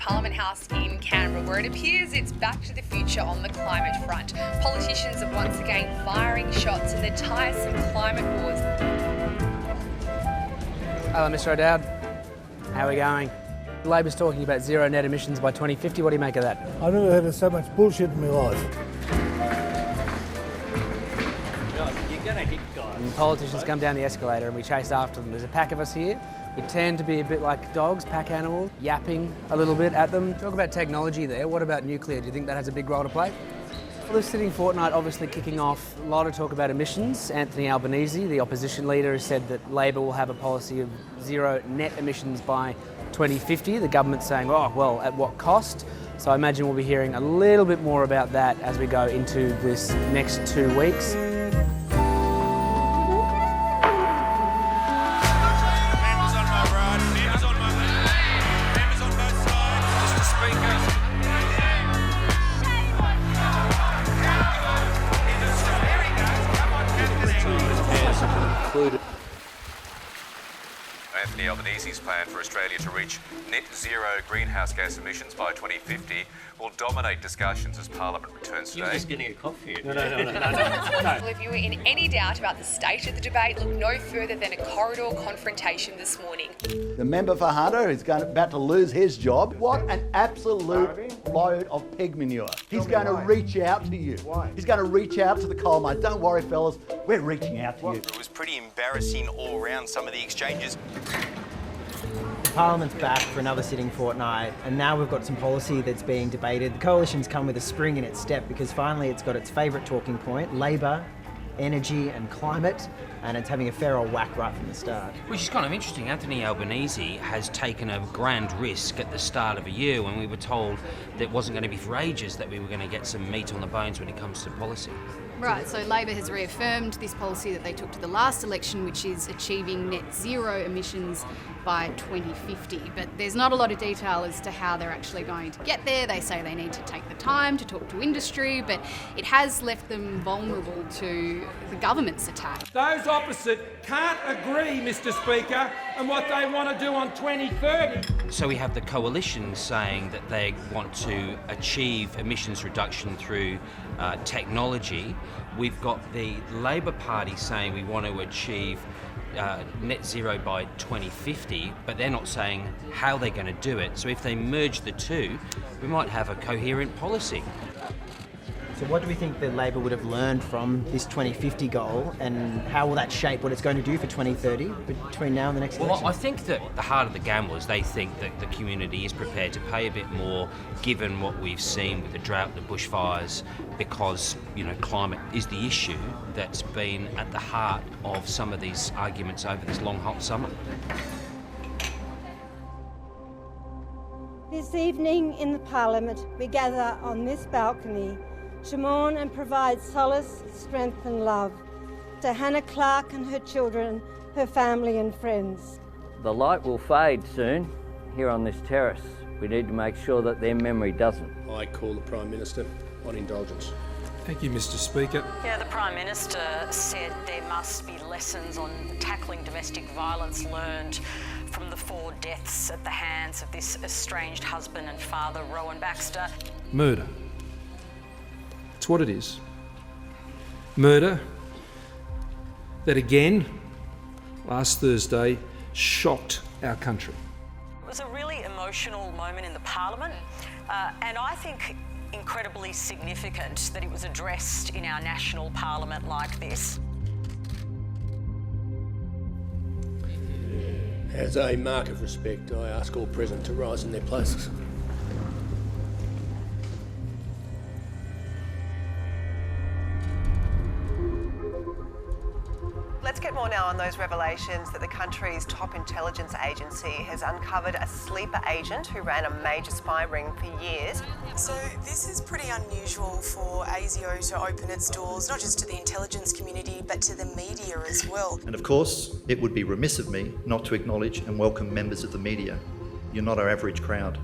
Parliament House in Canberra, where it appears it's back to the future on the climate front. Politicians are once again firing shots in the tiresome climate wars. Hello, Mr. O'Dowd. How are we going? Labor's talking about zero net emissions by 2050. What do you make of that? I've never heard of so much bullshit in my life. You're going to hit guys. And politicians come down the escalator and we chase after them. There's a pack of us here. We tend to be a bit like dogs, pack animals, yapping a little bit at them. Talk about technology there. What about nuclear? Do you think that has a big role to play? Well, this sitting fortnight obviously kicking off a lot of talk about emissions. Anthony Albanese, the opposition leader, has said that Labor will have a policy of zero net emissions by 2050. The government's saying, oh, well, at what cost? So I imagine we'll be hearing a little bit more about that as we go into this next 2 weeks. Anthony Albanese's plan for Australia to reach net zero greenhouse gas emissions by 2050 will dominate discussions as Parliament returns today. You're just getting a coffee. No. Well, if you were in any doubt about the state of the debate, look no further than a corridor confrontation this morning. The member for Hunter is about to lose his job. What an absolute load of pig manure. He's going to reach out to you. Why? He's going to reach out to the coal mine. Don't worry, fellas, we're reaching out to you. It was pretty embarrassing all around, some of the exchanges. Parliament's back for another sitting fortnight, and now we've got some policy that's being debated. The coalition's come with a spring in its step because finally it's got its favourite talking point, Labor, energy and climate, and it's having a fair old whack right from the start. Which is kind of interesting. Anthony Albanese has taken a grand risk at the start of a year when we were told that it wasn't going to be for ages that we were going to get some meat on the bones when it comes to policy. Right, so Labor has reaffirmed this policy that they took to the last election, which is achieving net zero emissions by 2050. But there's not a lot of detail as to how they're actually going to get there. They say they need to take the time to talk to industry, but it has left them vulnerable to the government's attack. Those opposite can't agree, Mr. Speaker, on what they want to do on 2030. So we have the coalition saying that they want to achieve emissions reduction through technology. We've got the Labor Party saying we want to achieve net zero by 2050, but they're not saying how they're going to do it. So if they merge the two, we might have a coherent policy. So what do we think that Labor would have learned from this 2050 goal, and how will that shape what it's going to do for 2030 between now and the next election? Well, I think that the heart of the gamble is they think that the community is prepared to pay a bit more given what we've seen with the drought and the bushfires, because, you know, climate is the issue that's been at the heart of some of these arguments over this long, hot summer. This evening in the Parliament, we gather on this balcony to mourn and provide solace, strength and love to Hannah Clarke and her children, her family and friends. The light will fade soon here on this terrace. We need to make sure that their memory doesn't. I call the Prime Minister on indulgence. Thank you, Mr. Speaker. Yeah, the Prime Minister said there must be lessons on tackling domestic violence learned from the 4 deaths at the hands of this estranged husband and father, Rowan Baxter. Murder. It's what it is. Murder that again, last Thursday, shocked our country. It was a really emotional moment in the Parliament, and I think incredibly significant that it was addressed in our national Parliament like this. As a mark of respect, I ask all present to rise in their places. Let's get more now on those revelations that the country's top intelligence agency has uncovered a sleeper agent who ran a major spy ring for years. So this is pretty unusual for ASIO to open its doors, not just to the intelligence community, but to the media as well. And of course, it would be remiss of me not to acknowledge and welcome members of the media. You're not our average crowd.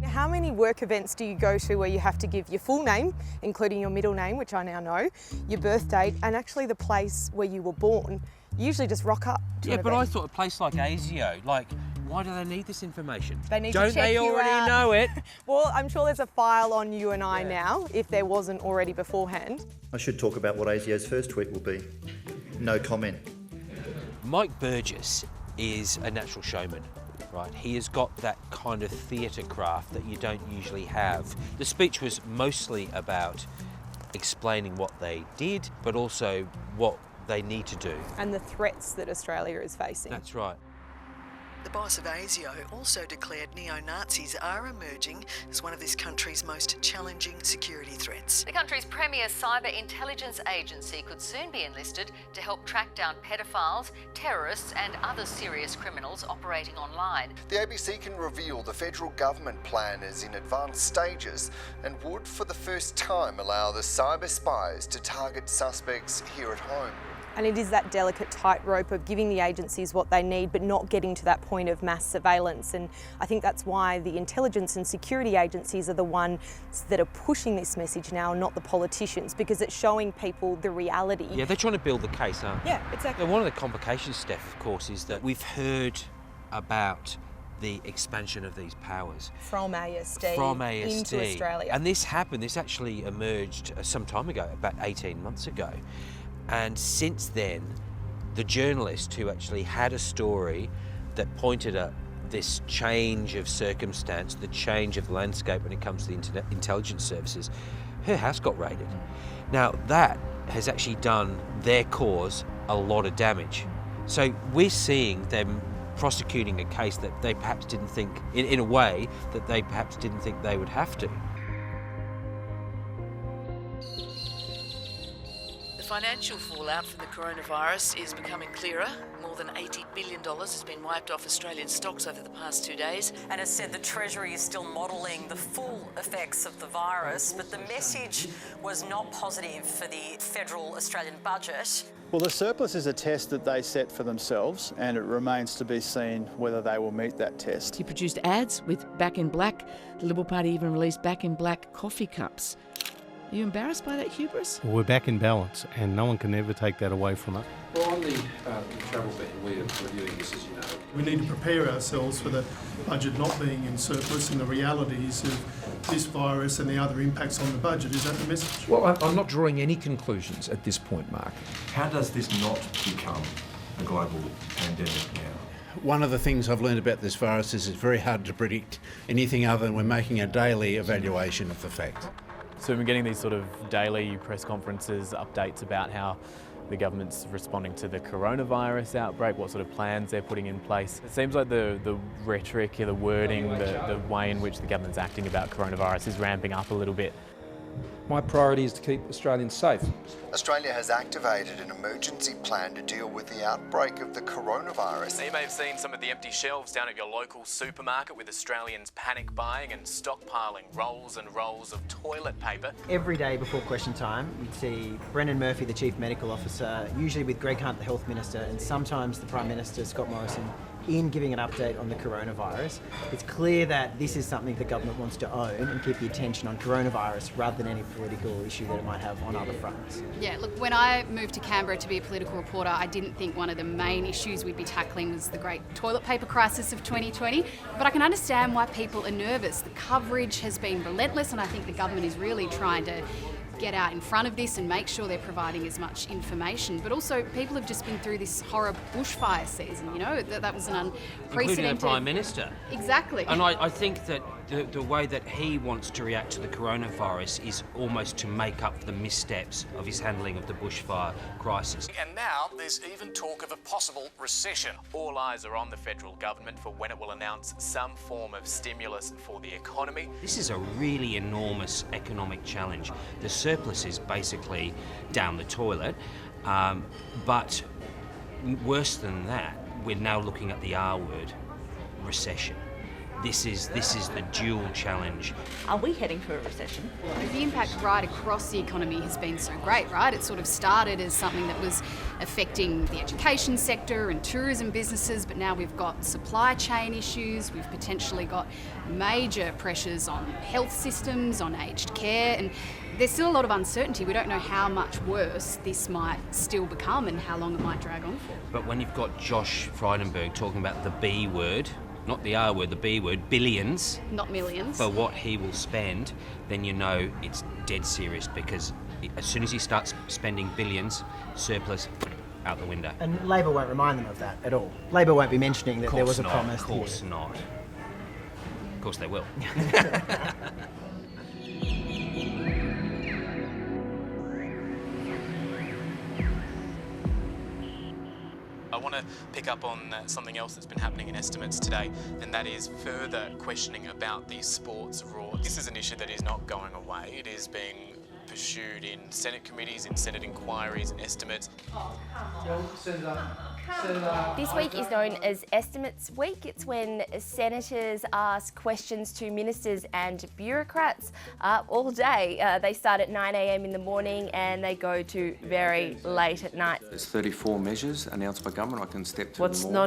How many work events do you go to where you have to give your full name, including your middle name, which I now know, your birth date, and actually the place where you were born? You usually just rock up to Yeah, an but event. I thought a place like ASIO, like, Why do they need this information? They need Don't to check they you already out. know it? Well, I'm sure there's a file on you and I now, if there wasn't already beforehand. I should talk about what ASIO's first tweet will be. No comment. Mike Burgess is a natural showman, right? He has got that kind of theatre craft that you don't usually have. The speech was mostly about explaining what they did, but also what they need to do. And the threats that Australia is facing. That's right. The boss of ASIO also declared neo-Nazis are emerging as one of this country's most challenging security threats. The country's premier cyber intelligence agency could soon be enlisted to help track down pedophiles, terrorists and other serious criminals operating online. The ABC can reveal the federal government plan is in advanced stages and would for the first time allow the cyber spies to target suspects here at home. And it is that delicate tightrope of giving the agencies what they need but not getting to that point of mass surveillance. And I think that's why the intelligence and security agencies are the ones that are pushing this message now, not the politicians, because it's showing people the reality. Yeah, they're trying to build the case, aren't they? Yeah, exactly. And one of the complications, Steph, of course, is that we've heard about the expansion of these powers. From ASD into Australia. And this actually emerged some time ago, about 18 months ago. And since then, the journalist who actually had a story that pointed at this change of circumstance, the change of landscape when it comes to the intelligence services, her house got raided. Now, that has actually done their cause a lot of damage. So we're seeing them prosecuting a case that they perhaps didn't think, in a way, that they perhaps didn't think they would have to. The financial fallout from the coronavirus is becoming clearer. More than $80 billion has been wiped off Australian stocks over the past 2 days. And as said, the Treasury is still modelling the full effects of the virus, but the message was not positive for the federal Australian budget. Well, the surplus is a test that they set for themselves, and it remains to be seen whether they will meet that test. He produced ads with Back in Black. The Liberal Party even released Back in Black coffee cups. Are you embarrassed by that hubris? Well, we're back in balance, and no one can ever take that away from us. Well, on the travel ban, we're reviewing this, as you know. We need to prepare ourselves for the budget not being in surplus and the realities of this virus and the other impacts on the budget. Is that the message? Well, I'm not drawing any conclusions at this point, Mark. How does this not become a global pandemic now? One of the things I've learned about this virus is it's very hard to predict anything other than we're making a daily evaluation of the facts. So we've been getting these sort of daily press conferences, updates about how the government's responding to the coronavirus outbreak, what sort of plans they're putting in place. It seems like the rhetoric, the wording, the way in which the government's acting about coronavirus is ramping up a little bit. My priority is to keep Australians safe. Australia has activated an emergency plan to deal with the outbreak of the coronavirus. You may have seen some of the empty shelves down at your local supermarket with Australians panic buying and stockpiling rolls and rolls of toilet paper. Every day before question time, you'd see Brendan Murphy, the Chief Medical Officer, usually with Greg Hunt, the Health Minister, and sometimes the Prime Minister, Scott Morrison, in giving an update on the coronavirus. It's clear that this is something the government wants to own and keep the attention on coronavirus rather than any political issue that it might have on other fronts. Yeah, look, when I moved to Canberra to be a political reporter, I didn't think one of the main issues we'd be tackling was the great toilet paper crisis of 2020, but I can understand why people are nervous. The coverage has been relentless, and I think the government is really trying to get out in front of this and make sure they're providing as much information. But also, people have just been through this horror bushfire season, you know, that was an unprecedented... Including the Prime Minister. Exactly. And I think that the way that he wants to react to the coronavirus is almost to make up for the missteps of his handling of the bushfire crisis. And now there's even talk of a possible recession. All eyes are on the federal government for when it will announce some form of stimulus for the economy. This is a really enormous economic challenge. The surplus is basically down the toilet, but worse than that, we're now looking at the R word, recession. This is the dual challenge. Are we heading for a recession? The impact right across the economy has been so great, right? It sort of started as something that was affecting the education sector and tourism businesses, but now we've got supply chain issues, we've potentially got major pressures on health systems, on aged care, and there's still a lot of uncertainty. We don't know how much worse this might still become and how long it might drag on for. But when you've got Josh Frydenberg talking about the B word, not the R word, the B word, billions, not millions, for what he will spend, then you know it's dead serious, because as soon as he starts spending billions, surplus out the window. And Labor won't remind them of that at all. Labor won't be mentioning that there was a promise. Of course not. Of course they will. I want to pick up on something else that's been happening in estimates today, and that is further questioning about the sports rorts. This is an issue that is not going away. It is being pursued in Senate committees, in Senate inquiries and estimates. This week is known as Estimates Week. It's when senators ask questions to ministers and bureaucrats all day. They start at 9 a.m. in the morning and they go to very late at night. There's 34 measures announced by government. I can step to What's them all.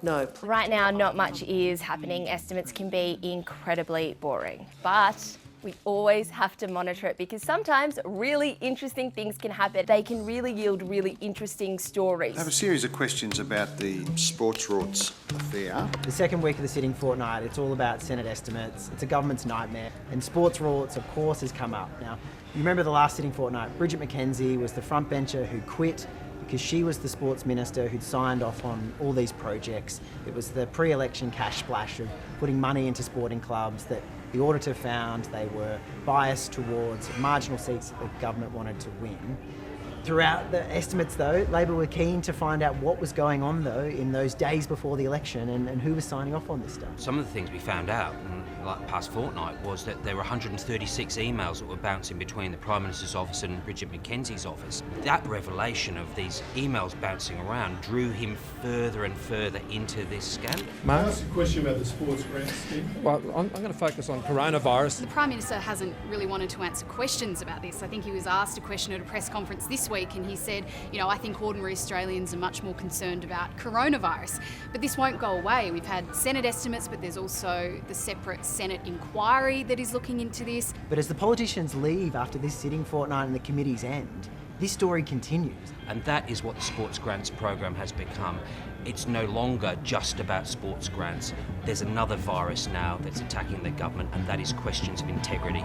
No. Right now, not much is happening. Estimates can be incredibly boring, but we always have to monitor it because sometimes really interesting things can happen. They can really yield really interesting stories. I have a series of questions about the sports rorts affair. The second week of the sitting fortnight, it's all about Senate estimates. It's a government's nightmare. And sports rorts, of course, has come up. Now, you remember the last sitting fortnight, Bridget McKenzie was the frontbencher who quit because she was the sports minister who'd signed off on all these projects. It was the pre-election cash splash of putting money into sporting clubs that the auditor found they were biased towards marginal seats that the government wanted to win. Throughout the estimates, though, Labor were keen to find out what was going on, though, in those days before the election and who was signing off on this stuff. Some of the things we found out in the past fortnight was that there were 136 emails that were bouncing between the Prime Minister's office and Bridget McKenzie's office. That revelation of these emails bouncing around drew him further and further into this scandal. Can I ask a question about the sports grants, Steve? Well, I'm going to focus on coronavirus. The Prime Minister hasn't really wanted to answer questions about this. I think he was asked a question at a press conference this week and he said, I think ordinary Australians are much more concerned about coronavirus. But this won't go away. We've had Senate estimates, but there's also the separate Senate inquiry that is looking into this. But as the politicians leave after this sitting fortnight and the committees end, this story continues. And that is what the sports grants program has become. It's no longer just about sports grants. There's another virus now that's attacking the government, and that is questions of integrity.